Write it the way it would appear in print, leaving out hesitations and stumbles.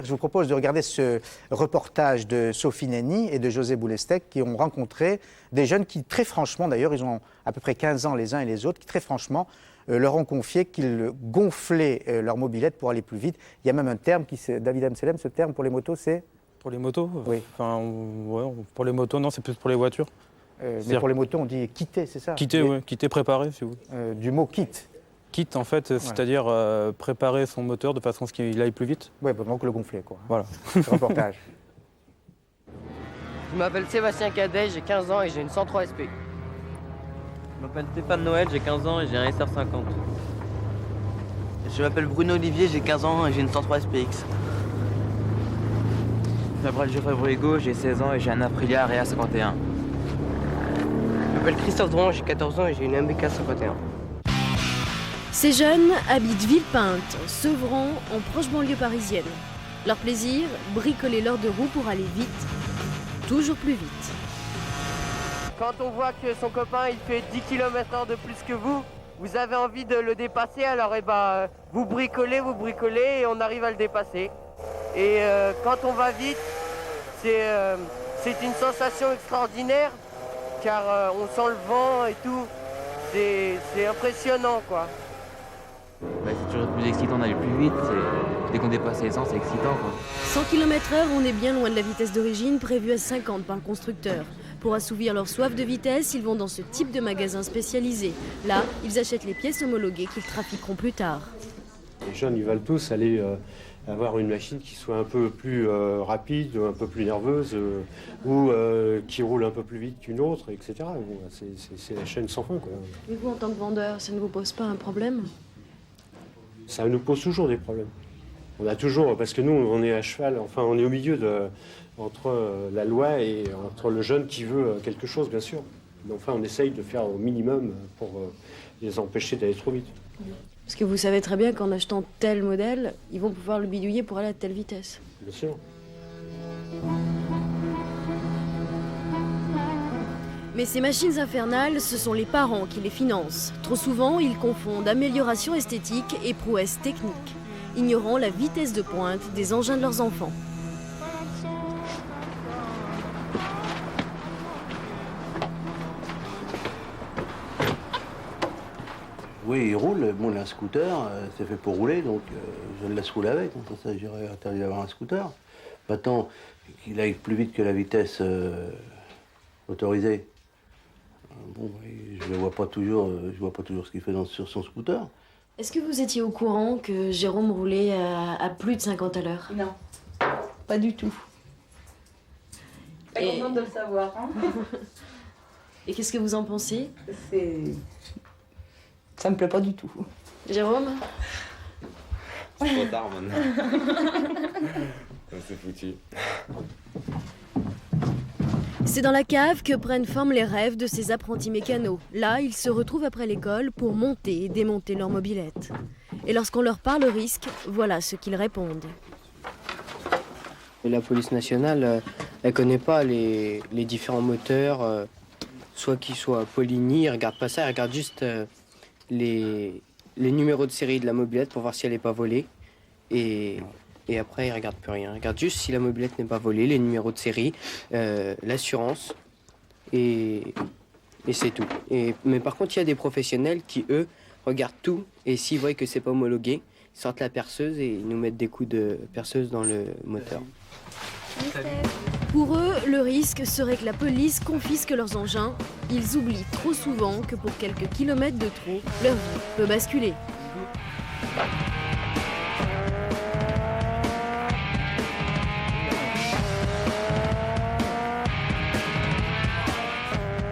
Je vous propose de regarder ce reportage de Sophie Nenny et de José Boulestec qui ont rencontré des jeunes qui, très franchement, d'ailleurs, ils ont à peu près 15 ans les uns et les autres, qui, très franchement, leur ont confié qu'ils gonflaient leur mobilette pour aller plus vite. Il y a même un terme, David Amselem, ce terme pour les motos, c'est... Pour les motos? Oui. Enfin, ouais, pour les motos, non, c'est plus pour les voitures. Mais pour les motos, on dit quitter, c'est ça? Quitter, oui, quitter, préparer, si vous voulez. Du mot quitte. Quitte, en fait, c'est-à-dire préparer son moteur de façon à ce qu'il aille plus vite. Oui, donc le gonfler, quoi. Voilà. Ce reportage. Je m'appelle Sébastien Cadet, j'ai 15 ans et j'ai une 103 SP. Je m'appelle Stéphane Noël, j'ai 15 ans et j'ai un SR50. Je m'appelle Bruno Olivier, j'ai 15 ans et j'ai une 103 SPX. Je m'appelle Geoffrey Bruego, j'ai 16 ans et j'ai un Aprilia Area 51. Je m'appelle Christophe Dron, j'ai 14 ans et j'ai une MBK 51. Ces jeunes habitent Villepinte, Sevran, en proche banlieue parisienne. Leur plaisir, bricoler l'heure de roue pour aller vite, toujours plus vite. Quand on voit que son copain il fait 10 km/h de plus que vous avez envie de le dépasser, alors vous bricolez et on arrive à le dépasser. Et quand on va vite, c'est une sensation extraordinaire, car on sent le vent et tout. C'est impressionnant, quoi. Bah, c'est toujours plus excitant d'aller plus vite. Dès qu'on dépasse les 100, c'est excitant, quoi. 100 km/h, on est bien loin de la vitesse d'origine prévue à 50 par le constructeur. Pour assouvir leur soif de vitesse, ils vont dans ce type de magasin spécialisé. Là, ils achètent les pièces homologuées qu'ils trafiqueront plus tard. Les jeunes, ils veulent tous aller avoir une machine qui soit un peu plus rapide, un peu plus nerveuse, ou qui roule un peu plus vite qu'une autre, etc. Bon, c'est la chaîne sans fin, quoi. Et vous, en tant que vendeur, ça ne vous pose pas un problème? Ça nous pose toujours des problèmes. On a toujours, parce que nous, on est à cheval, enfin, on est au milieu entre la loi et entre le jeune qui veut quelque chose, bien sûr. Mais enfin, on essaye de faire au minimum pour les empêcher d'aller trop vite. Parce que vous savez très bien qu'en achetant tel modèle, ils vont pouvoir le bidouiller pour aller à telle vitesse. Bien sûr. Mais ces machines infernales, ce sont les parents qui les financent. Trop souvent, ils confondent amélioration esthétique et prouesse technique, ignorant la vitesse de pointe des engins de leurs enfants. Oui, il roule. Bon, il a un scooter, c'est fait pour rouler, donc je le laisse rouler avec. Donc ça, j'aurais interdit d'avoir un scooter. Maintenant, qu'il aille plus vite que la vitesse autorisée. Bon, je ne vois pas toujours ce qu'il fait sur son scooter. Est-ce que vous étiez au courant que Jérôme roulait à plus de 50 à l'heure? Non, pas du tout. Pas contente de le savoir. Hein. Et qu'est-ce que vous en pensez? Ça me plaît pas du tout. Jérôme? C'est trop tard maintenant. C'est foutu. C'est dans la cave que prennent forme les rêves de ces apprentis mécanos. Là, ils se retrouvent après l'école pour monter et démonter leur mobilette. Et lorsqu'on leur parle risque, voilà ce qu'ils répondent. La police nationale, elle connaît pas les différents moteurs, soit qu'ils soient Poligny, elle regarde pas ça, elle regarde juste les numéros de série de la mobilette pour voir si elle n'est pas volée. Et après, ils ne regardent plus rien. Ils regardent juste si la mobilette n'est pas volée, les numéros de série, l'assurance, et c'est tout. Mais par contre, il y a des professionnels qui, eux, regardent tout, et s'ils voient que c'est pas homologué, ils sortent la perceuse et ils nous mettent des coups de perceuse dans le moteur. Pour eux, le risque serait que la police confisque leurs engins. Ils oublient trop souvent que pour quelques kilomètres de trop, leur vie peut basculer.